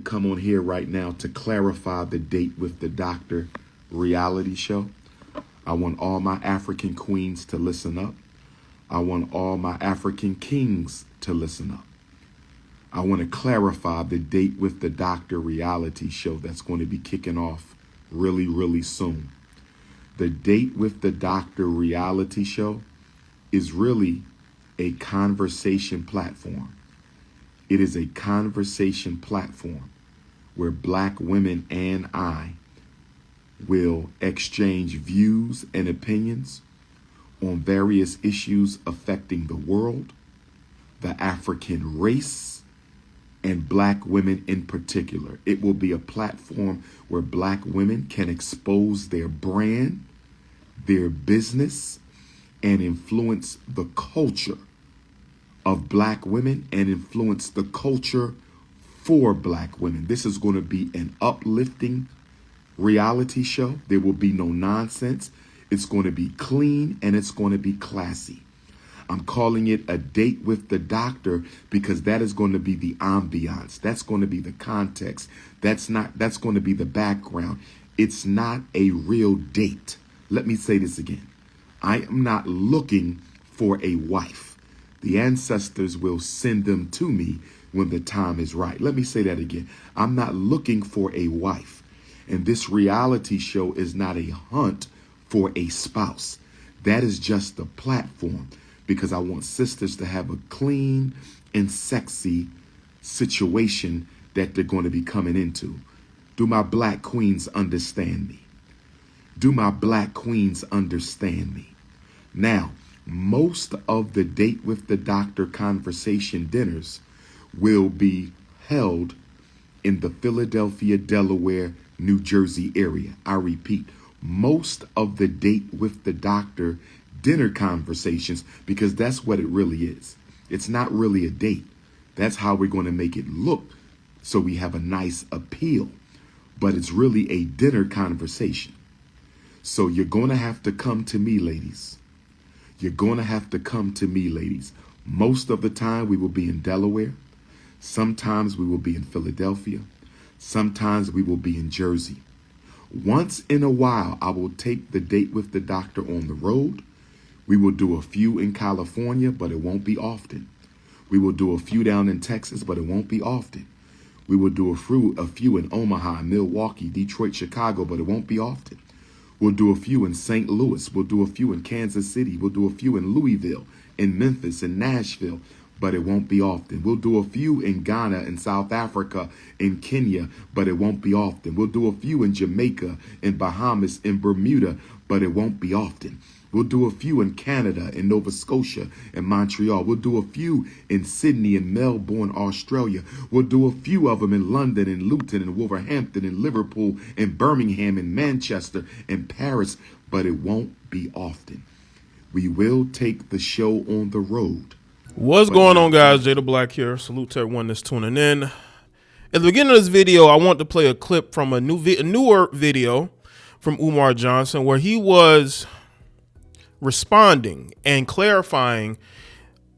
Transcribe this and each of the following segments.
Come on here right now to clarify the Date with the Doctor reality show. I want all my African queens to listen up. I want all my African kings to listen up. I want to clarify the Date with the Doctor reality show that's going to be kicking off really, really soon. The Date with the Doctor reality show is really a conversation platform. It is a conversation platform where Black women and I will exchange views and opinions on various issues affecting the world, the African race, and Black women in particular. It will be a platform where Black women can expose their brand, their business, and influence the culture of Black women and influence the culture for Black women. This is going to be an uplifting reality show. There will be no nonsense. It's going to be clean and it's going to be classy. I'm calling it a Date with the Doctor because that is going to be the ambiance. That's going to be the context. That's going to be the background. It's not a real date. Let me say this again. I am not looking for a wife. The ancestors will send them to me when the time is right. Let me say that again. I'm not looking for a wife. And this reality show is not a hunt for a spouse. That is just a platform because I want sisters to have a clean and sexy situation that they're going to be coming into. Do my Black queens understand me? Do my Black queens understand me? Now, most of the Date with the Doctor conversation dinners will be held in the Philadelphia, Delaware, New Jersey area. I repeat, most of the Date with the Doctor dinner conversations, because that's what it really is. It's not really a date. That's how we're going to make it look so we have a nice appeal. But it's really a dinner conversation. So you're going to have to come to me, ladies. You're going to have to come to me, ladies. Most of the time we will be in Delaware. Sometimes we will be in Philadelphia. Sometimes we will be in Jersey. Once in a while, I will take the Date with the Doctor on the road. We will do a few in California, but it won't be often. We will do a few down in Texas, but it won't be often. We will do a few in Omaha, Milwaukee, Detroit, Chicago, but it won't be often. We'll do a few in St. Louis. We'll do a few in Kansas City. We'll do a few in Louisville, in Memphis, in Nashville, but it won't be often. We'll do a few in Ghana, in South Africa, in Kenya, but it won't be often. We'll do a few in Jamaica, in Bahamas, in Bermuda, but it won't be often. We'll do a few in Canada, in Nova Scotia, in Montreal. We'll do a few in Sydney and Melbourne, Australia. We'll do a few of them in London, in Luton, in Wolverhampton, in Liverpool, in Birmingham, in Manchester, in Paris, but it won't be often. We will take the show on the road. What's going on, guys? Jay the Black here. Salute to everyone that's tuning in. At the beginning of this video, I want to play a clip from a newer video from Umar Johnson where he was responding and clarifying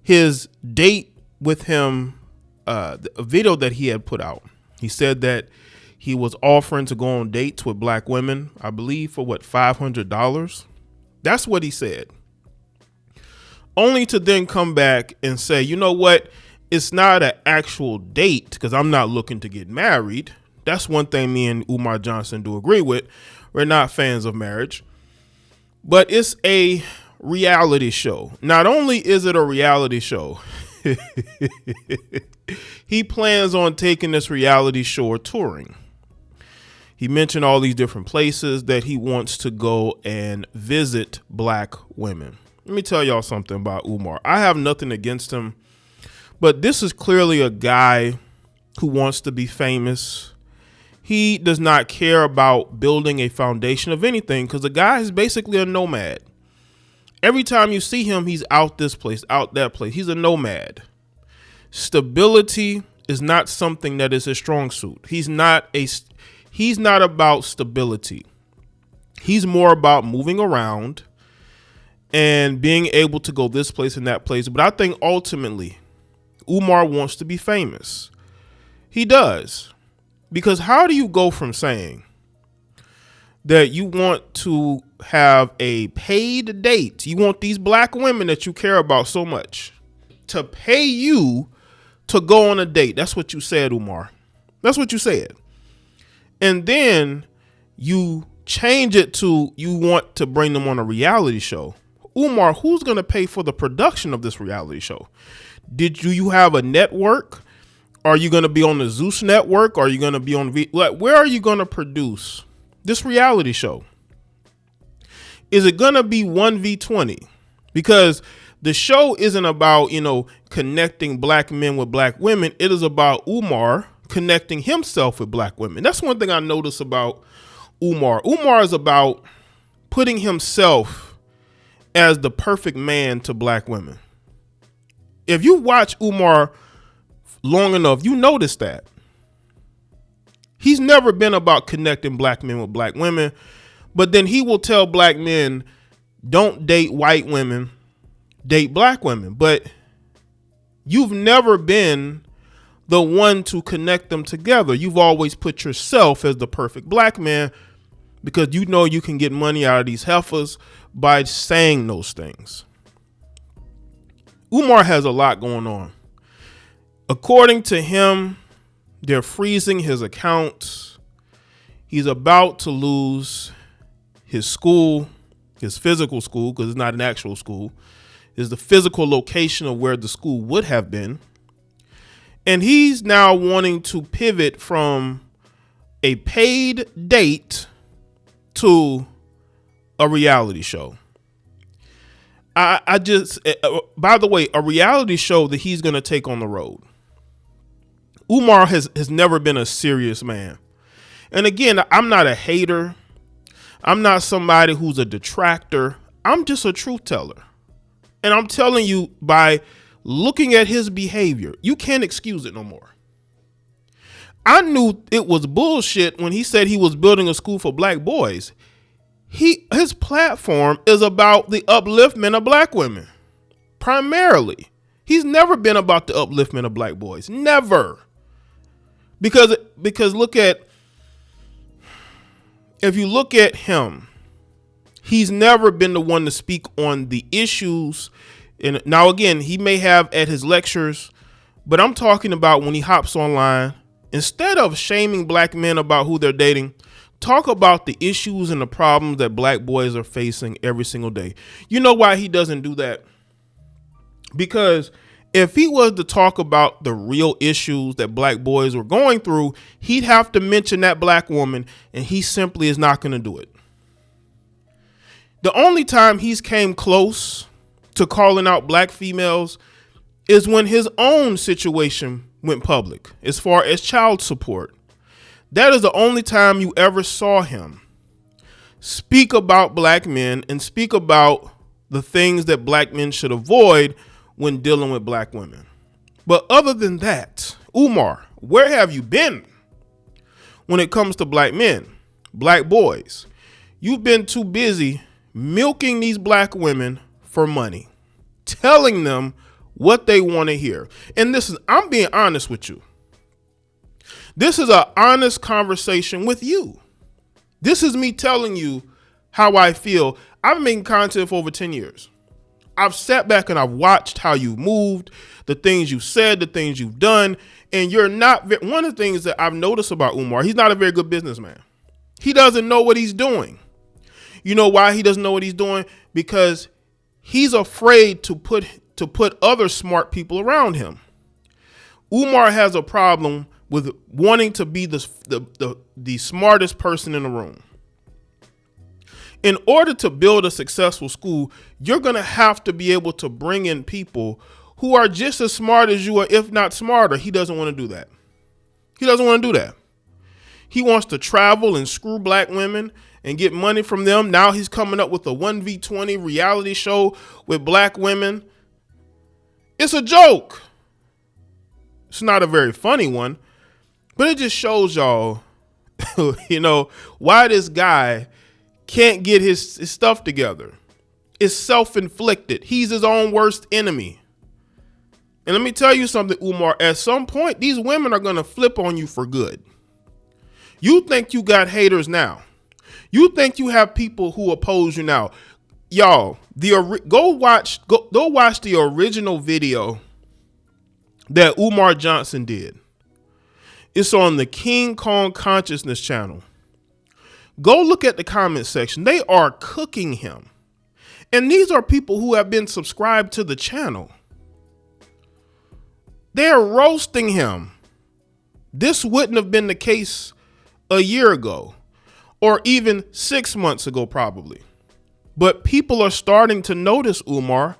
his date with him, a video that he had put out. He said that he was offering to go on dates with Black women, I believe for what, $500? That's what he said. Only to then come back and say, you know what? It's not an actual date because I'm not looking to get married. That's one thing me and Umar Johnson do agree with. We're not fans of marriage. But it's a reality show. Not only is it a reality show, he plans on taking this reality show touring. He mentioned all these different places that he wants to go and visit Black women. Let me tell y'all something about Umar. I have nothing against him, but this is clearly a guy who wants to be famous. He does not care about building a foundation of anything because the guy is basically a nomad. Every time you see him, he's out this place, out that place. He's a nomad. Stability is not something that is his strong suit. He's not about stability. He's more about moving around and being able to go this place and that place. But I think ultimately Umar wants to be famous. He does. Because how do you go from saying that you want to have a paid date, you want these black women that you care about so much to pay you to go on a date? That's what you said, Umar. That's what you said. And then you change it to you want to bring them on a reality show. Umar, who's going to pay for the production of this reality show? Do you have a network? Are you going to be on the Zeus network? Are you going to be on where are you going to produce this reality show? Is it going to be 1v20? Because the show isn't about, connecting black men with black women. It is about Umar connecting himself with black women. That's one thing I notice about Umar. Umar is about putting himself as the perfect man to black women. If you watch Umar long enough, you notice that. He's never been about connecting black men with black women, but then he will tell black men, don't date white women, date black women. But you've never been the one to connect them together. You've always put yourself as the perfect black man because you know you can get money out of these heifers by saying those things. Umar has a lot going on. According to him, they're freezing his accounts. He's about to lose his school, his physical school, because it's not an actual school. It's the physical location of where the school would have been. And he's now wanting to pivot from a paid date to a reality show. By the way, a reality show that he's going to take on the road. Umar has never been a serious man. And again, I'm not a hater. I'm not somebody who's a detractor. I'm just a truth teller. And I'm telling you, by looking at his behavior, you can't excuse it no more. I knew it was bullshit when he said he was building a school for black boys. His platform is about the upliftment of black women, primarily. He's never been about the upliftment of black boys. Never. Because if you look at him, he's never been the one to speak on the issues. And now, again, he may have at his lectures, but I'm talking about when he hops online, instead of shaming black men about who they're dating, talk about the issues and the problems that black boys are facing every single day. You know why he doesn't do that? Because if he was to talk about the real issues that black boys were going through, he'd have to mention that black woman, and he simply is not going to do it. The only time he's came close to calling out black females is when his own situation went public, as far as child support. That is the only time you ever saw him speak about black men and speak about the things that black men should avoid when dealing with black women. But other than that, Umar, where have you been when it comes to black men, black boys? You've been too busy milking these black women for money, telling them what they want to hear. And I'm being honest with you. This is an honest conversation with you. This is me telling you how I feel. I've been making content for over 10 years. I've sat back and I've watched how you've moved, the things you've said, the things you've done. And you're not, one of the things that I've noticed about Umar, he's not a very good businessman. He doesn't know what he's doing. You know why he doesn't know what he's doing? Because he's afraid to put other smart people around him. Umar has a problem with wanting to be the smartest person in the room. In order to build a successful school, you're going to have to be able to bring in people who are just as smart as you are, if not smarter. He doesn't want to do that. He doesn't want to do that. He wants to travel and screw black women and get money from them. Now he's coming up with a 1v20 reality show with black women. It's a joke. It's not a very funny one, but it just shows y'all, why this guy can't get his stuff together. It's self-inflicted. He's his own worst enemy. And let me tell you something, Umar, at some point, these women are going to flip on you for good. You think you got haters now. You think you have people who oppose you now. Y'all, go watch the original video that Umar Johnson did. It's on the King Kong Consciousness channel. Go look at the comment section. They are cooking him. And these are people who have been subscribed to the channel. They're roasting him. This wouldn't have been the case a year ago or even 6 months ago, probably. But people are starting to notice Umar,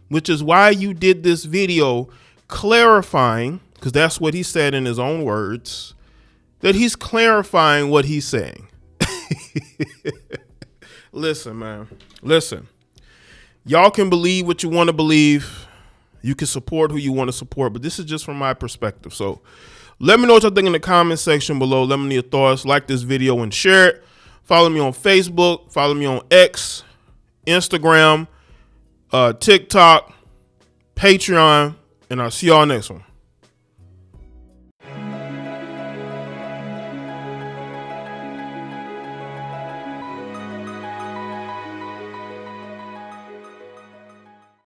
which is why you did this video clarifying, because that's what he said in his own words, that he's clarifying what he's saying. Listen, man. Listen. Y'all can believe what you want to believe. You can support who you want to support, but this is just from my perspective. So let me know what y'all think in the comment section below. Let me know your thoughts. Like this video and share it. Follow me on Facebook. Follow me on X, Instagram, TikTok, Patreon, and I'll see y'all next one.